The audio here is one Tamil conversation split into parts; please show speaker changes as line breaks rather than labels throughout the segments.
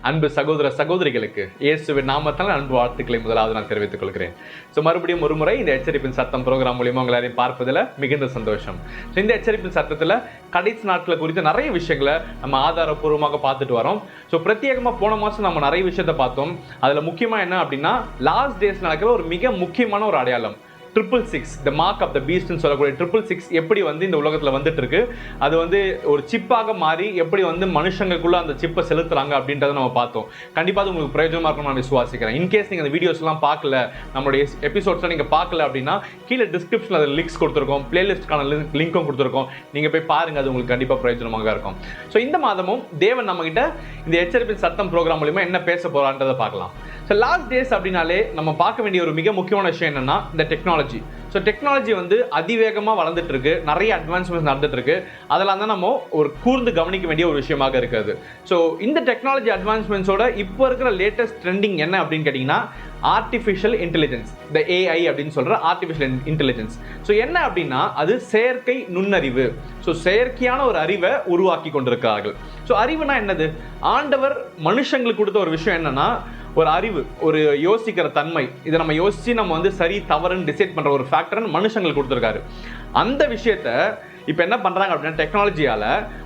அன்பு சகோதர சகோதரிகளுக்கு இயேசுவின் நாமத்தால் அன்பு வாழ்த்துக்களை முதலாவது நான் தெரிவித்துக் கொள்கிறேன். மறுபடியும் ஒரு முறை இந்த எச்சரிப்பின் சத்தம் ப்ரோக்ராம் மூலியமா உங்களாரையும் பார்ப்பதில் மிகுந்த சந்தோஷம். இந்த எச்சரிப்பின் சத்தத்தில் கடைசி நாட்களை குறித்து நிறைய விஷயங்களை நம்ம ஆதாரப்பூர்வமாக பார்த்துட்டு வரோம். பிரத்யேகமாக போன மாதம் நம்ம நிறைய விஷயத்தை பார்த்தோம். அதில் முக்கியமாக என்ன அப்படின்னா, லாஸ்ட் டேஸ் நடக்கிற ஒரு மிக முக்கியமான ஒரு அடையாளம் 666, த மார்க் ஆஃப் த பீஸ்ட்னு சொல்லக்கூடிய 666 எப்படி இந்த உலகத்தில் வந்துட்டு இருக்கு, அது ஒரு சிப்பாக மாறி எப்படி மனுஷங்களுக்குள்ள அந்த சிப்பை செலுத்துறாங்க அப்படின்றத நம்ம பார்த்தோம். கண்டிப்பாக அது உங்களுக்கு பிரயோஜனமாக இருக்கும் நான் விசுவாசிக்கிறேன். இன்கேஸ் நீங்கள் அந்த வீடியோஸ்லாம் பார்க்கல, நம்மளுடைய எபிசோட்ஸ்லாம் நீங்கள் பார்க்கல அப்படின்னா கீழே டிஸ்கிரிப்ஷனில் அது லிங்க்ஸ் கொடுத்துருக்கோம், பிளேலிஸ்ட்கான லிங்க்கும் கொடுத்துருக்கோம். நீங்கள் போய் பாருங்கள், அது உங்களுக்கு கண்டிப்பாக பிரயோஜனமாக இருக்கும். இந்த மாதமும் தேவன் நம்மகிட்ட இந்த எச்சரிப்பின் சத்தம் ப்ரோக்ராம் மூலிமா என்ன பேச போறான்றதை பார்க்கலாம். லாஸ்ட் டேஸ் அப்படின்னாலே நம்ம பார்க்க வேண்டிய ஒரு மிக முக்கியமான விஷயம் என்னன்னா, இந்த டெக்னாலஜி. டெக்னாலஜி அதிவேகமாக வளர்ந்துட்டு இருக்கு, நிறைய அட்வான்ஸ்மெண்ட்ஸ் நடந்துட்டு இருக்கு. அதெல்லாம் தான் நம்ம ஒரு கூர்ந்து கவனிக்க வேண்டிய ஒரு விஷயமாக இருக்குது. இந்த டெக்னாலஜி அட்வான்ஸ்மெண்ட்ஸோட இப்போ இருக்கிற லேட்டஸ்ட் ட்ரெண்டிங் என்ன அப்படின்னு கேட்டிங்கன்னா, ஆர்டிஃபிஷியல் இன்டெலிஜென்ஸ், த ஏஐ அப்படின்னு சொல்ற ஆர்டிஃபிஷியல் இன்டெலிஜென்ஸ். என்ன அப்படின்னா, அது செயற்கை நுண்ணறிவு. செயற்கையான ஒரு அறிவை உருவாக்கி கொண்டிருக்கிறார்கள். அறிவுனா என்னது? ஆண்டவர் மனுஷங்களுக்கு கொடுத்த ஒரு விஷயம் என்னன்னா, ஒரு அறிவு, ஒரு யோசிக்கிற தன்மை. இதை நம்ம யோசிச்சு நம்ம சரி தவறுன்னு டிசைட் பண்ற ஒரு ஃபேக்டர் மனுஷங்களுக்கு கொடுத்துருக்காரு. அந்த விஷயத்த இப்போ என்ன பண்றாங்க அப்படின்னா, டெக்னாலஜியால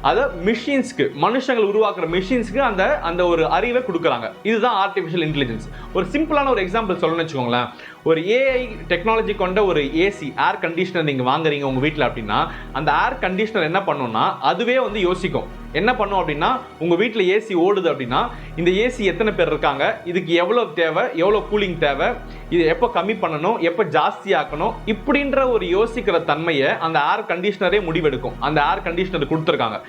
அதை மிஷின்ஸ்க்கு, மனுஷங்கள் உருவாக்குற மிஷின்ஸ்க்கு அந்த ஒரு அறிவை கொடுக்குறாங்க. இதுதான் ஆர்டிஃபிஷியல் இன்டெலிஜென்ஸ். ஒரு சிம்பிளான ஒரு எக்ஸாம்பிள் சொல்லணும்னு வச்சுக்கோங்களேன். ஒரு ஏஐ டெக்னாலஜி கொண்ட ஒரு ஏசி, ஏர் கண்டிஷனர் நீங்கள் வாங்குறீங்க உங்கள் வீட்டில் அப்படின்னா, அந்த ஏர் கண்டிஷனர் என்ன பண்ணும்னா, அதுவே யோசிக்கும். என்ன பண்ணும் அப்படின்னா, உங்கள் வீட்டில் ஏசி ஓடுது அப்படின்னா, இந்த ஏசி எத்தனை பேர் இருக்காங்க, இதுக்கு எவ்வளோ தேவை, எவ்வளோ கூலிங் தேவை, இது எப்போ கம்மி பண்ணணும், எப்போ ஜாஸ்தி ஆக்கணும், இப்படின்ற ஒரு யோசிக்கிற தன்மையை அந்த ஏர் கண்டிஷனரே முடிவெடுக்கும். அந்த ஏர் கண்டிஷனர் கொடுத்துருக்காங்க.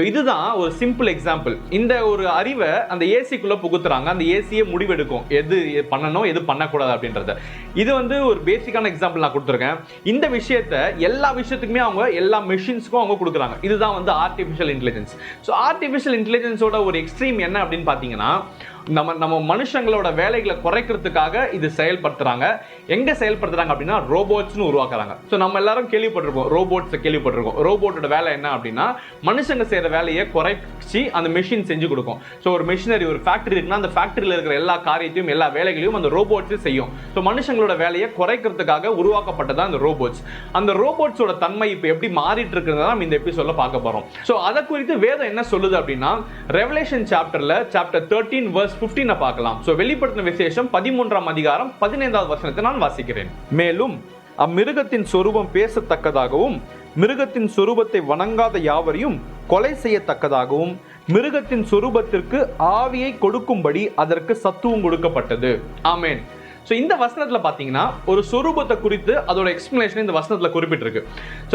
இதுதான் ஒரு சிம்பிள் எக்ஸாம்பிள். இந்த ஒரு அறிவை அந்த ஏசிக்குள்ளே புகுத்துறாங்க. அந்த ஏசியே முடிவெடுக்கும் எது பண்ணணும், எது பண்ணக்கூடாது அப்படின்றத. இது ஒரு பேசிக்கான எக்ஸாம்பிள் நான் கொடுத்துருக்கேன். இந்த விஷயத்தை எல்லா விஷயத்துக்குமே எல்லா மெஷின்ஸ்க்கும் கொடுக்குறாங்க. இதுதான் ஆர்டிஃபிஷியல் இன்டெலிஜென்ஸ். ஆர்டிஃபிஷியல் இன்டெலிஜென்ஸோட ஒரு எக்ஸ்ட்ரீம் என்ன அப்படின்னு பார்த்தீங்கன்னா, நம்ம மனுஷங்களோட வேலைகளை குறைக்கிறதுக்காக இது செயல்படுத்துறாங்க. எங்க செயல்படுத்துறாங்க அப்படின்னா, ரோபோட்ஸ்னு உருவாக்குறாங்க. நம்ம எல்லாரும் கேள்விப்பட்டிருப்போம், ரோபோட்ஸை கேள்விப்பட்டிருக்கோம். ரோபோட்டோட வேலை என்ன அப்படின்னா, மனுஷங்க செய்யற வேலையை குறைச்சி அந்த மெஷின் செஞ்சு கொடுக்கும். ஒரு மெஷினரி, ஒரு ஃபேக்டரி இருக்குன்னா, அந்த ஃபேக்டரியில் இருக்கிற எல்லா காரியத்தையும் எல்லா வேலைகளையும் அந்த ரோபோட்ஸ் செய்யும். மனுஷங்களோட வேலையை குறைக்கிறதுக்காக உருவாக்கப்பட்டதான் அந்த ரோபோட்ஸ். அந்த ரோபோட்ஸோட தன்மை இப்போ எப்படி மாறிட்டு இருக்குறத இந்த எபிசோட்ல பார்க்க போறோம். அதை குறித்து வேதம் என்ன சொல்லுது அப்படின்னா, ரெவலேஷன் சாப்டர்ல சாப்டர் 13 verse 15 பார்க்கலாம். வெளிப்படுத்தின விசேஷம் 13ஆம் அதிகாரம் 15வது வசனத்தை நான் வாசிக்கிறேன். மேலும் அம்மிருகத்தின் சொரூபம் பேசத்தக்கதாகவும், மிருகத்தின் சொரூபத்தை வணங்காத யாவரையும் கொலை செய்யத்தக்கதாகவும், மிருகத்தின் சொரூபத்திற்கு ஆவியை கொடுக்கும்படி அதற்கு சத்துவம் கொடுக்கப்பட்டது. ஆமென். இந்த வசனத்துல பாத்தீங்கன்னா, ஒரு சொரூபத்தை குறித்து அதோட எக்ஸ்பிளனேஷன் இந்த வசனத்துல குறிப்பிட்டிருக்கு.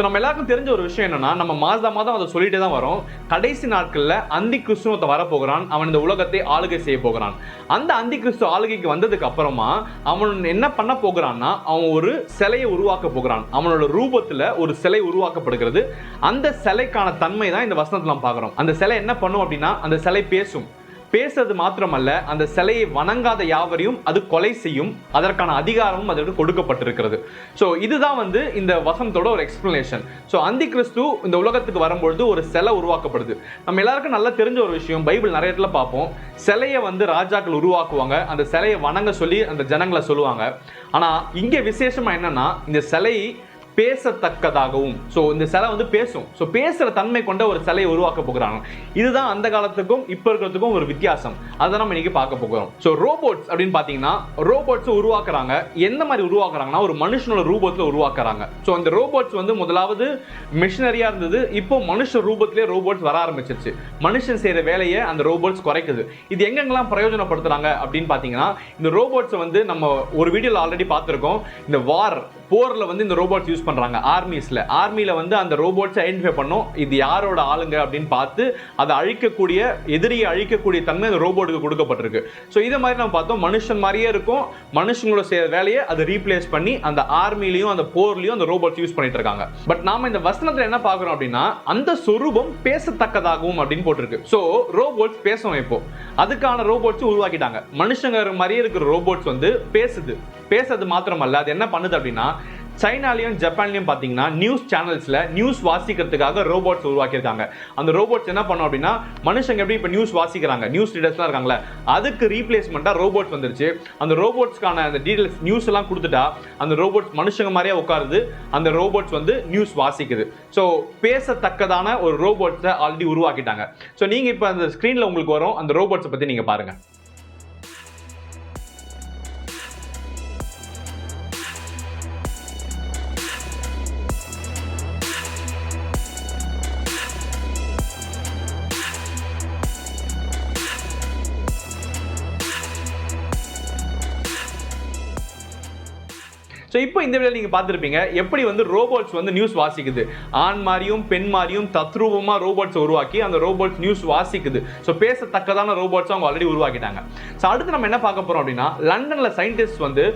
நம்ம எல்லாருக்கும் தெரிஞ்ச ஒரு விஷயம் என்னன்னா, நம்ம மாதம் அதை சொல்லிட்டே தான் வரோம். கடைசி நாட்கள்ல அந்தி கிறிஸ்துவத்தை வரப்போகிறான். அவன் இந்த உலகத்தை ஆளுகை செய்ய போகிறான். அந்த அந்தி கிறிஸ்து ஆளுகைக்கு வந்ததுக்கு அப்புறமா அவன் என்ன பண்ண போகிறான்னா, அவன் ஒரு சிலையை உருவாக்க போகிறான். அவனோட ரூபத்துல ஒரு சிலை உருவாக்கப்படுகிறது. அந்த சிலைக்கான தன்மை தான் இந்த வசனத்துல நம்ம பார்க்கிறோம். அந்த சிலை என்ன பண்ணும் அப்படின்னா, அந்த சிலை பேசும். பேசுறது மாத்திரமல்ல, அந்த சிலையை வணங்காத யாவரையும் அது கொலை செய்யும். அதற்கான அதிகாரமும் அதற்கு கொடுக்கப்பட்டிருக்கிறது. இதுதான் இந்த வசனத்தோட ஒரு எக்ஸ்பிளனேஷன். அந்தி கிறிஸ்து இந்த உலகத்துக்கு வரும்பொழுது ஒரு சிலை உருவாக்கப்படுது. நம்ம எல்லாருக்கும் நல்லா தெரிஞ்ச ஒரு விஷயம், பைபிள் நிறைய இடத்துல பார்ப்போம். சிலையை ராஜாக்கள் உருவாக்குவாங்க. அந்த சிலையை வணங்க சொல்லி அந்த ஜனங்களை சொல்லுவாங்க. ஆனா இங்க விசேஷமா என்னன்னா, இந்த சிலை பேசத்தக்கதாகவும், இந்த சிலை பேசும். பேசுற தன்மை கொண்ட ஒரு சிலையை உருவாக்க போகிறாங்க. இதுதான் அந்த காலத்துக்கும் இப்ப இருக்கிறதுக்கும் ஒரு வித்தியாசம். அதை நம்ம இன்னைக்கு பார்க்க போகிறோம். ரோபோட்ஸ் அப்படின்னு பாத்தீங்கன்னா, ரோபோட்ஸ் உருவாக்குறாங்க. எந்த மாதிரி உருவாக்குறாங்கன்னா, ஒரு மனுஷனோட ரூபத்துல உருவாக்குறாங்க. இந்த ரோபோட்ஸ் முதலாவது மிஷினரியா இருந்தது. இப்போ மனுஷ ரூபத்திலே ரோபோட்ஸ் வர ஆரம்பிச்சிருச்சு. மனுஷன் செய்யற வேலையை அந்த ரோபோட்ஸ் குறைக்குது. இது எங்கெங்கெல்லாம் பிரயோஜனப்படுத்துறாங்க அப்படின்னு பாத்தீங்கன்னா, இந்த ரோபோட்ஸ் நம்ம ஒரு வீடியோல ஆல்ரெடி பார்த்திருக்கோம். இந்த போர்ல இந்த ரோபோட்ஸ் யூஸ் பண்றாங்க. ஆர்மில அந்த ரோபோட்ஸ் ஐடென்டிஃபை பண்ணும், இது யாரோட ஆளுங்க அப்படின்னு பார்த்து அதை அழிக்கக்கூடிய, எதிரியை அழிக்கக்கூடிய தன்மை அந்த ரோபோட்டுக்கு கொடுக்கப்பட்டிருக்கு. இதை மாதிரி நம்ம பார்த்தோம், மனுஷன் மாதிரியே இருக்கும். மனுஷங்களோட செய்யற வேலையை அதை ரீப்ளேஸ் பண்ணி அந்த ஆர்மிலையும் அந்த போர்லையும் அந்த ரோபோட்ஸ் யூஸ் பண்ணிட்டு இருக்காங்க. பட் நாம இந்த வசனத்துல என்ன பார்க்கிறோம் அப்படின்னா, அந்த சொரூபம் பேசத்தக்கதாகவும் அப்படின்னு போட்டிருக்கு. ரோபோட்ஸ் பேசும். இப்போ அதுக்கான ரோபோட்ஸ் உருவாக்கிட்டாங்க. மனுஷங்க மாதிரியே இருக்கிற ரோபோட்ஸ் பேசுது. பேசுறது மாத்திரமல்ல, அது என்ன பண்ணுது அப்படின்னா, சைனாலையும் ஜப்பான்லையும் பார்த்தீங்கன்னா நியூஸ் சேனல்ஸில் நியூஸ் வாசிக்கிறதுக்காக ரோபோட்ஸ் உருவாக்கியிருக்காங்க. அந்த ரோபோட்ஸ் என்ன பண்ணும் அப்படின்னா, மனுஷங்க எப்படி இப்போ நியூஸ் வாசிக்கிறாங்க, நியூஸ் ரீடர்ஸ்லாம் இருக்காங்களே, அதுக்கு ரீப்ளேஸ்மெண்ட்டாக ரோபோட்ஸ் வந்துருச்சு. அந்த ரோபோட்ஸ்க்கான அந்த டீடைல்ஸ் நியூஸ் எல்லாம் கொடுத்துட்டா அந்த ரோபோட்ஸ் மனுஷங்க மாதிரியே உட்காருது, அந்த ரோபோட்ஸ் வந்து நியூஸ் வாசிக்குது. ஸோ பேசத்தக்கதான ஒரு ரோபோட்ஸை ஆல்ரெடி உருவாக்கிட்டாங்க. ஸோ நீங்கள் இப்போ அந்த ஸ்க்ரீனில் உங்களுக்கு வரும் அந்த ரோபோட்ஸை பற்றி நீங்கள் பாருங்கள். ஸோ இப்போ இந்த வீடியோவில் நீங்கள் பார்த்துருப்பீங்க எப்படி வந்து ரோபோட்ஸ் வந்து நியூஸ் வாசிக்குது. ஆண் மாதிரியும் பெண் மாதிரியும் தத்ரூபமாக ரோபோட்ஸ் உருவாக்கி அந்த ரோபோட்ஸ் நியூஸ் வாசிக்குது. ஸோ பேசத்தக்கதான ரோபோட்ஸ் அவங்க ஆல்ரெடி உருவாக்கிட்டாங்க. ஸோ அடுத்து நம்ம என்ன பார்க்க போகிறோம் அப்படின்னா, லண்டனில் சயின்டிஸ்ட் வந்து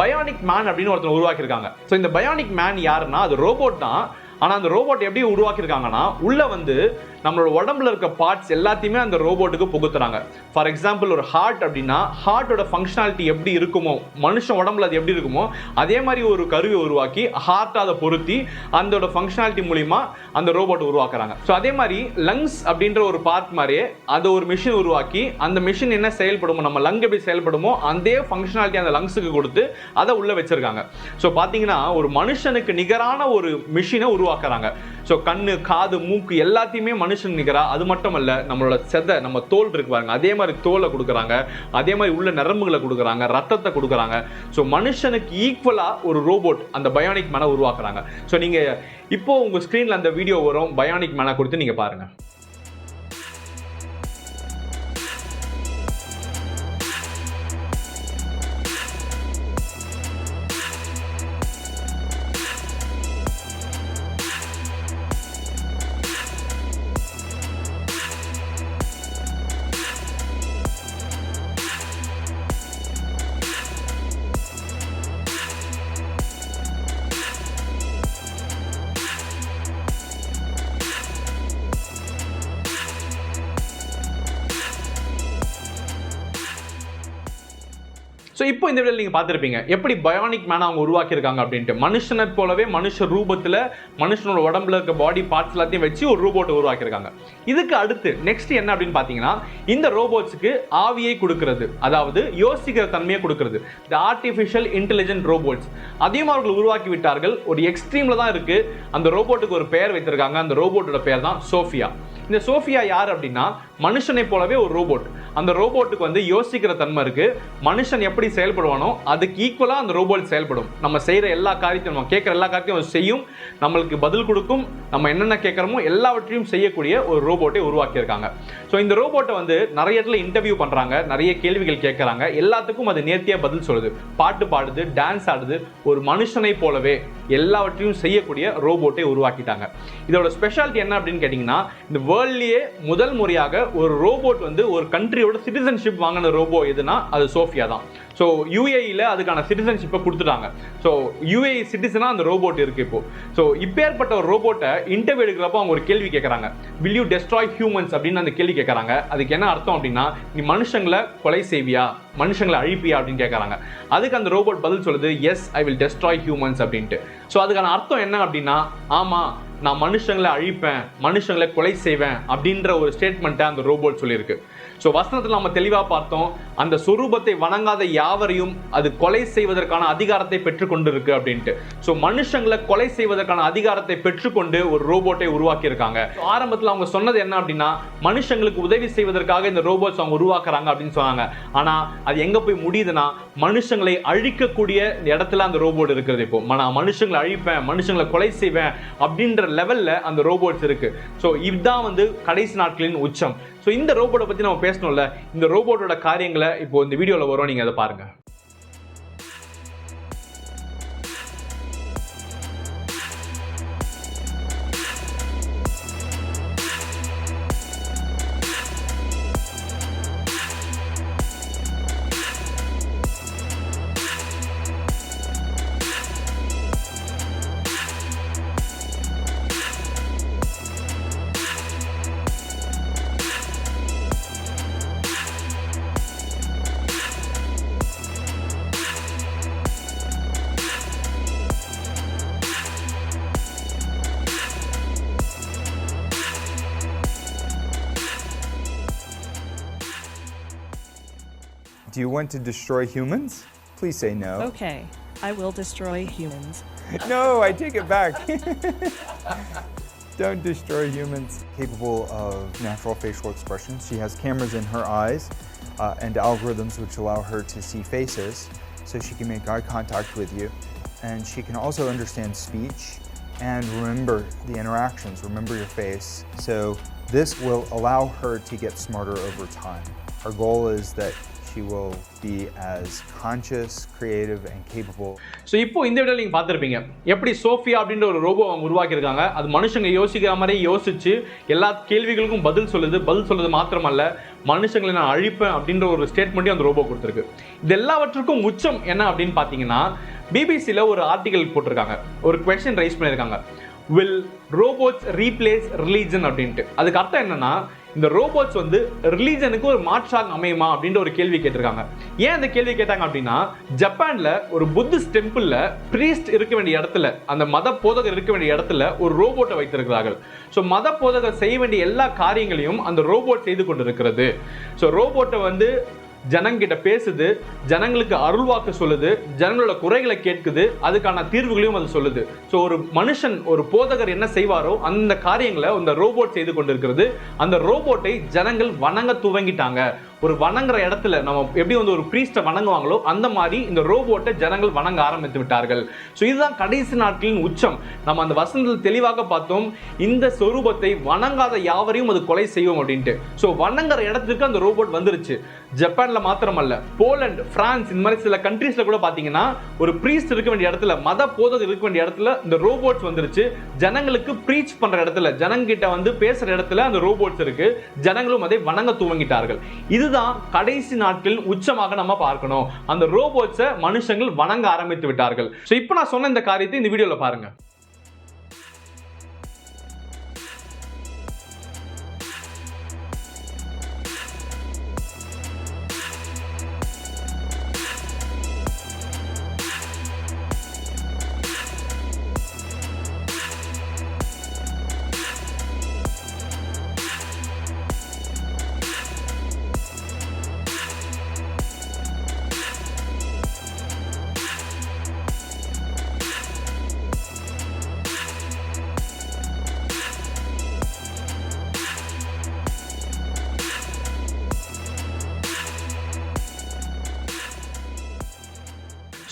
பயானிக் மேன் அப்படின்னு ஒருத்தர் உருவாக்கியிருக்காங்க. ஸோ இந்த பயானிக் மேன் யாருன்னா, அது ரோபோட் தான். ஆனால் அந்த ரோபோட் எப்படி உருவாக்கியிருக்காங்கன்னா, உள்ள வந்து நம்மளோட உடம்புல இருக்க பார்ட்ஸ் எல்லாத்தையுமே அந்த ரோபோட்டுக்கு புகுத்துறாங்க. ஃபார் எக்ஸாம்பிள் ஒரு ஹார்ட் அப்படின்னா, ஹார்ட்டோட ஃபங்க்ஷனாலிட்டி எப்படி இருக்குமோ, மனுஷன் உடம்புல அது எப்படி இருக்குமோ அதே மாதிரி ஒரு கருவியை உருவாக்கி ஹார்ட்டை அதை பொருத்தி அதோட ஃபங்க்ஷனாலிட்டி மூலிமா அந்த ரோபோட் உருவாக்குறாங்க. ஸோ அதே மாதிரி லங்ஸ் அப்படின்ற ஒரு பார்ட் மாதிரியே அதை ஒரு மிஷின் உருவாக்கி அந்த மிஷின் என்ன செயல்படுமோ, நம்ம லங் எப்படி செயல்படுமோ அதே ஃபங்க்ஷனாலிட்டி அந்த லங்ஸுக்கு கொடுத்து அதை உள்ள வச்சிருக்காங்க. ஸோ பார்த்தீங்கன்னா ஒரு மனுஷனுக்கு நிகரான ஒரு மிஷினை உருவாக்குறாங்க. ஸோ கண்ணு, காது, மூக்கு எல்லாத்தையுமே மனுஷன் நிகரா. அது மட்டும் அல்ல, நம்மளோட செதை, நம்ம தோல் இருக்கு பாருங்க, அதே மாதிரி தோலை கொடுக்குறாங்க, அதே மாதிரி உள்ள நரம்புகளை கொடுக்குறாங்க, ரத்தத்தை கொடுக்குறாங்க. ஸோ மனுஷனுக்கு ஈக்குவலா ஒரு ரோபோட் அந்த பயானிக் மேனை உருவாக்குறாங்க. ஸோ நீங்க இப்போ உங்க ஸ்கிரீன்ல அந்த வீடியோ வரும், பயானிக் மேனை கொடுத்து நீங்க பாருங்க. ஸோ இப்போ இந்த வீடியோவில் நீங்கள் பார்த்துருப்பீங்க எப்படி பயானிக் மேனை அவங்க உருவாக்கியிருக்காங்க அப்படின்ட்டு. மனுஷனை போலவே மனுஷ ரூபத்தில் மனுஷனோட உடம்புல இருக்க பாடி பார்ட்ஸ் எல்லாத்தையும் வச்சு ஒரு ரோபோட்டை உருவாக்கியிருக்காங்க. இதுக்கு அடுத்து நெக்ஸ்ட் என்ன அப்படின்னு பார்த்தீங்கன்னா, இந்த ரோபோட்ஸுக்கு ஆவியை கொடுக்கறது, அதாவது யோசிக்கிற தன்மையை கொடுக்கறது, த ஆர்டிஃபிஷியல் இன்டெலிஜென்ட் ரோபோட்ஸ் அதையும் அவர்கள் உருவாக்கி விட்டார்கள். ஒரு எக்ஸ்ட்ரீமில் தான் இருக்குது. அந்த ரோபோட்டுக்கு ஒரு பெயர் வைத்திருக்காங்க. அந்த ரோபோட்டோட பெயர் தான் சோஃபியா. இந்த சோஃபியா யார் அப்படின்னா, மனுஷனை போலவே ஒரு ரோபோட். அந்த ரோபோட்டுக்கு வந்து யோசிக்கிற தன்மை இருக்கு. மனுஷன் எப்படி செயல்படுவானோ அதுக்கு ஈக்குவலா அந்த ரோபோட் செயல்படும். நம்ம செய்யற எல்லா காரியத்தையும், நம்ம கேட்கிற எல்லா காரியத்தையும் செய்யும், நம்மளுக்கு பதில் கொடுக்கும், நம்ம என்னென்ன கேட்கறோமோ எல்லாவற்றையும் செய்யக்கூடிய ஒரு ரோபோட்டை உருவாக்கியிருக்காங்க. ஸோ இந்த ரோபோட்டை வந்து நிறைய இடத்துல இன்டர்வியூ பண்றாங்க, நிறைய கேள்விகள் கேட்கறாங்க, எல்லாத்துக்கும் அது நேர்த்தியா பதில் சொல்லுது, பாட்டு பாடுது, டான்ஸ் ஆடுது. ஒரு மனுஷனை போலவே எல்லாவற்றையும் செய்யக்கூடிய ரோபோட்டை உருவாக்கிட்டாங்க. இதோட ஸ்பெஷாலிட்டி என்ன அப்படின்னு கேட்டீங்கன்னா, இந்த வேர்ல்ட்லயே முதல் முறையாக ஒரு ரோபோட் வந்து ஒரு கண்ட்ரியோட சிட்டிசன்ஷிப் வாங்கின ரோபோ எதுனா அது சோஃபியா தான். ஸோ யூஏஇல அதுக்கான சிட்டிசன்ஷிப்பை கொடுத்துட்டாங்க. ஸோ யூஏஇ சிட்டிசனாக அந்த ரோபோட் இருக்கு இப்போ. ஸோ இப்பேற்பட்ட ஒரு ரோபோட்டை இன்டர்வியூ எடுக்கிறப்போ அவங்க ஒரு கேள்வி கேட்குறாங்க, வில் யூ டெஸ்ட்ராய் ஹியூமன்ஸ் அப்படின்னு அந்த கேள்வி கேட்குறாங்க. அதுக்கு என்ன அர்த்தம் அப்படின்னா, நீ மனுஷங்களை கொலை செய்வியா, மனுஷங்களை அழிப்பியா அப்படின்னு கேட்குறாங்க. அதுக்கு அந்த ரோபோட் பதில் சொல்லுது, yes I will destroy humans அப்படின்ட்டு. ஸோ அதுக்கான அர்த்தம் என்ன அப்படின்னா, ஆமாம் நான் மனுஷங்களை அழிப்பேன், மனுஷங்களை கொலை செய்வேன் அப்படின்ற ஒரு ஸ்டேட்மெண்ட்டை அந்த ரோபோட் சொல்லியிருக்கு. ஸோ வசனத்தில் நம்ம தெளிவாக பார்த்தோம், அந்த சொரூபத்தை வணங்காத யாவரையும் அது கொலை செய்வதற்கான அதிகாரத்தை பெற்றுக்கொண்டு இருக்கு அப்படின்ட்டு. ஸோ மனுஷங்களை கொலை செய்வதற்கான அதிகாரத்தை பெற்றுக்கொண்டு ஒரு ரோபோட்டை உருவாக்கியிருக்காங்க. ஆரம்பத்தில் அவங்க சொன்னது என்ன அப்படின்னா, மனுஷங்களுக்கு உதவி செய்வதற்காக இந்த ரோபோட்ஸ் அவங்க உருவாக்குறாங்க அப்படின்னு சொன்னாங்க. ஆனால் அது எங்கே போய் முடியுதுன்னா, மனுஷங்களை அழிக்கக்கூடிய இடத்துல அந்த ரோபோட் இருக்கிறது. இப்போ நான் மனுஷங்களை அழிப்பேன், மனுஷங்களை கொலை செய்வேன் அப்படின்ற லெவல்ல அந்த ரோபோட்ஸ் இருக்கு. ஸோ இதுதான் வந்து கடைசி நாட்களின் உச்சம். ஸோ இந்த ரோபோட்டை பற்றி நம்ம பேசணும்ல, இந்த ரோபோட்டோட காரியங்களை இப்போ இந்த வீடியோவில் வரும், நீங்கள் அதை பாருங்க.
Do you want to destroy humans? Please say no.
Okay, I will destroy humans.
No, I take it back. Don't destroy humans. Capable of natural facial expressions. She has cameras in her eyes and algorithms which allow her to see faces, so she can make eye contact with you. And she can also understand speech and remember the interactions, remember your face. So this will allow her to get smarter over time. Our goal is that she will be as conscious, creative and capable.
So இப்போ இந்த வீடியோவில் நீங்கள் பார்த்துருப்பீங்க எப்படி சோஃபியா அப்படின்ற ஒரு ரோபோ அவங்க உருவாக்கியிருக்காங்க. அது மனுஷங்க யோசிக்கிற மாதிரி யோசிச்சு எல்லா கேள்விகளுக்கும் பதில் சொல்லுது மாத்திரமல்ல, மனுஷங்களை நான் அழிப்பேன் அப்படின்ற ஒரு ஸ்டேட்மெண்ட்டையும் அந்த ரோபோ கொடுத்துருக்கு. இது எல்லாவற்றுக்கும் உச்சம் என்ன அப்படின்னு பார்த்தீங்கன்னா, பிபிசியில் ஒரு ஆர்டிகல் போட்டிருக்காங்க, ஒரு கொஸ்டின் ரைஸ் பண்ணியிருக்காங்க, will robots replace religion அப்படின்ட்டு. அதுக்கு அர்த்தம் என்னன்னா, இந்த ரோபோட்ஸ் வந்து ரிலீஜனுக்கு ஒரு மாற்றாக அமையுமா அப்படின்ற ஒரு கேள்வி கேட்டிருக்காங்க. ஏன் அந்த கேள்வி கேட்டாங்க அப்படின்னா, ஜப்பான்ல ஒரு புத்திஸ்ட் டெம்பிள்ல பிரீஸ்ட் இருக்க வேண்டிய இடத்துல, அந்த மத போதகர் இருக்க வேண்டிய இடத்துல ஒரு ரோபோட்டை வைத்திருக்கிறார்கள். ஸோ மத போதகர் செய்ய வேண்டிய எல்லா காரியங்களையும் அந்த ரோபோட் செய்து கொண்டிருக்கிறது. ஸோ ரோபோட்டை வந்து ஜனங்கிட்ட பேசுது, ஜனங்களுக்கு அருள்வாக்கு சொல்லுது, ஜனங்களோட குறைகளை கேட்குது, அதுக்கான தீர்வுகளையும் அது சொல்லுது. ஸோ ஒரு மனுஷன், ஒரு போதகர் என்ன செய்வாரோ அந்த காரியங்களை அந்த ரோபோட் செய்து கொண்டிருக்கிறது. அந்த ரோபோட்டை ஜனங்கள் வணங்க துவங்கிட்டாங்க. ஒரு வணங்குற இடத்துல நம்ம எப்படி வந்து ஒரு பிரீஸ்ட்டை வணங்குவாங்களோ அந்த மாதிரி இந்த ரோபோட்டை ஜனங்கள் வணங்க ஆரம்பித்து விட்டார்கள். ஸோ இதுதான் கடைசி நாட்களின் உச்சம். நம்ம அந்த வசனத்தில் தெளிவாக பார்த்தோம், இந்த சொரூபத்தை வணங்காத யாவரையும் அது கொலை செய்யும் அப்படின்ட்டு. ஸோ வணங்குற இடத்துக்கு அந்த ரோபோட் வந்துருச்சு. ஜப்பான்ல மாத்திரமல்ல, போலண்ட், பிரான்ஸ், இந்த மாதிரி சில கண்ட்ரீஸ்ல கூட பாத்தீங்கன்னா ஒரு பிரீஸ்ட் இருக்க வேண்டிய இடத்துல, மத போதகர் இருக்க வேண்டிய இடத்துல இந்த ரோபோட்ஸ் வந்துருச்சு. ஜனங்களுக்கு பிரீச் பண்ற இடத்துல, ஜனங்கிட்ட வந்து பேசுற இடத்துல அந்த ரோபோட்ஸ் இருக்கு. ஜனங்களும் அதை வணங்க துவங்கிட்டார்கள். இதுதான் கடைசி நாட்களின் உச்சமாக நம்ம பார்க்கணும். அந்த ரோபோட்ஸை மனுஷங்கள் வணங்க ஆரம்பித்து விட்டார்கள். ஸோ இப்போ நான் சொன்ன இந்த காரியத்தை இந்த வீடியோல பாருங்க.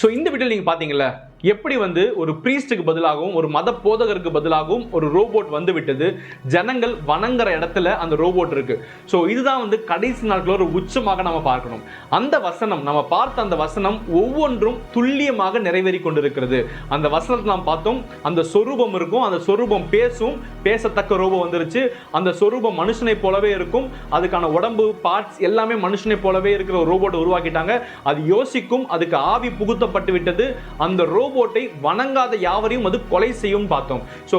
ஸோ இந்த வீடியோ நீங்கள் பார்த்தீங்களா, எப்படி வந்து ஒரு பிரீஸ்டுக்கு பதிலாகவும் ஒரு மத போதகருக்கு பதிலாகவும் ஒரு ரோபோட் வந்து விட்டது. ஜனங்கள் வணங்குற இடத்துல அந்த ரோபோட் இருக்கு. ஸோ இதுதான் வந்து கடைசி நாட்கள் ஒரு உச்சமாக நம்ம பார்க்கணும். அந்த வசனம், நம்ம பார்த்த அந்த வசனம் ஒவ்வொன்றும் துல்லியமாக நிறைவேறி கொண்டிருக்கிறது. அந்த வசனத்தை நாம் பார்த்தோம், அந்த சொரூபம் இருக்கும், அந்த சொரூபம் பேசும், பேசத்தக்க ரோபோ வந்துருச்சு. அந்த சொரூபம் மனுஷனை போலவே இருக்கும், அதுக்கான உடம்பு பார்ட்ஸ் எல்லாமே மனுஷனை போலவே இருக்கிற ஒரு ரோபோட்டை உருவாக்கிட்டாங்க. அது யோசிக்கும், அதுக்கு ஆவி புகுத்தப்பட்டு விட்டது. அந்த ரோபோட்டை வணங்காத யாவரையும் அது கொலை செய்யும் பார்த்தோம். ஸோ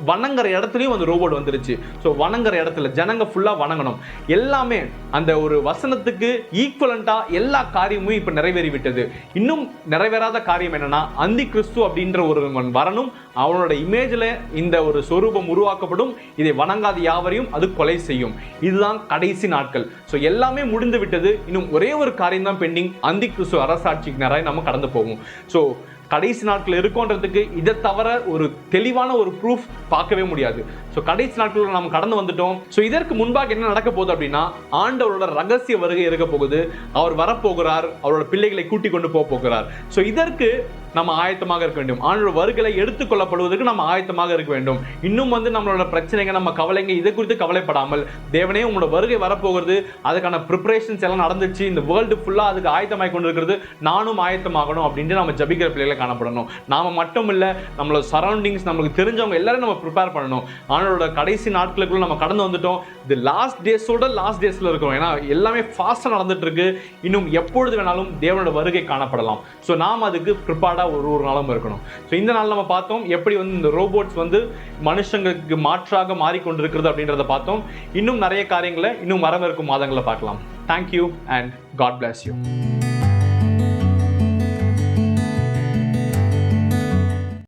வணங்குற இடத்துலையும் அந்த ரோபோட் வந்துருச்சு. ஸோ வணங்குற இடத்துல ஜனங்க ஃபுல்லா வணங்கணும். எல்லாமே அந்த ஒரு வசனத்துக்கு ஈக்குவலண்டா எல்லா காரியமும் இப்ப நிறைவேறி விட்டது. இன்னும் நிறைவேறாத காரியம் என்னன்னா, அந்தி கிறிஸ்து அப்படின்ற ஒருவன் வரணும், அவனோட இமேஜ்ல இந்த ஒரு சொரூபம் உருவாக்கப்படும், இதை வணங்காத யாவரையும் அது கொலை செய்யும். இதுதான் கடைசி நாட்கள். ஸோ எல்லாமே முடிந்து விட்டது. இன்னும் ஒரே ஒரு காரியம் தான் பெண்டிங், அந்தி கிறிஸ்து அரசாட்சிக்கு நிறைய நம்ம கடந்து போகும். ஸோ கடைசி நாட்கள் இருக்குன்றதுக்கு இதை தவிர ஒரு தெளிவான ஒரு ப்ரூஃப் பார்க்கவே முடியாது. ஸோ கடைசி நாட்களில் நம்ம கடந்து வந்துட்டோம். ஸோ இதற்கு முன்பாக என்ன நடக்க போகுது அப்படின்னா, ஆண்டவரோட ரகசிய வருகை இருக்க போகுது. அவர் வரப்போகிறார், அவரோட பிள்ளைகளை கூட்டிக் கொண்டு போகிறார். ஸோ இதற்கு நம்ம ஆயத்தமாக இருக்க வேண்டும். ஆண்டோட வருகையை எடுத்துக்கொள்ளப்படுவதற்கு நம்ம ஆயத்தமாக இருக்க வேண்டும். இன்னும் வந்து நம்மளோட பிரச்சனைகள், நம்ம கவலைங்க, இதை குறித்து கவலைப்படாமல், தேவனே உங்களோட வருகை வரப்போகிறது, அதுக்கான ப்ரிப்பரேஷன்ஸ் எல்லாம் நடந்துச்சு, இந்த வேர்ல்டு ஃபுல்லாக அதுக்கு ஆயத்தமாகி கொண்டு இருக்கிறது, நானும் ஆயத்தமாகணும் அப்படின்ட்டு நம்ம ஜபிக்கிற பிள்ளைகளை காணப்படணும். நாம மட்டும் இல்லை, நம்மளோட சரௌண்டிங்ஸ், நம்மளுக்கு தெரிஞ்சவங்க எல்லாரும் நம்ம ப்ரிப்பேர் பண்ணணும். ஆண்டோட கடைசி நாட்களுக்குள்ள நம்ம கடந்து வந்துட்டோம். இது லாஸ்ட் டேஸோட லாஸ்ட் டேஸ்ல இருக்கிறோம். ஏன்னா எல்லாமே ஃபாஸ்ட்டாக நடந்துட்டு இருக்கு. இன்னும் எப்பொழுது வேணாலும் தேவனோட வருகை காணப்படலாம். ஸோ நாம் அதுக்கு ப்ரிப்பேர்டாக ஒரு நாளும் இருக்கணும். ஸோ இந்த நாள் நம்ம பார்த்தோம் எப்படி வந்து இந்த ரோபோட்ஸ் வந்து மனுஷங்களுக்கு மாற்றாக மாறிக்கொண்டிருக்கிறது அப்படின்றத பார்த்தோம். இன்னும் நிறைய காரியங்களை இன்னும் வரவிருக்கும் மாதங்களில் பார்க்கலாம். Thank you and God bless you.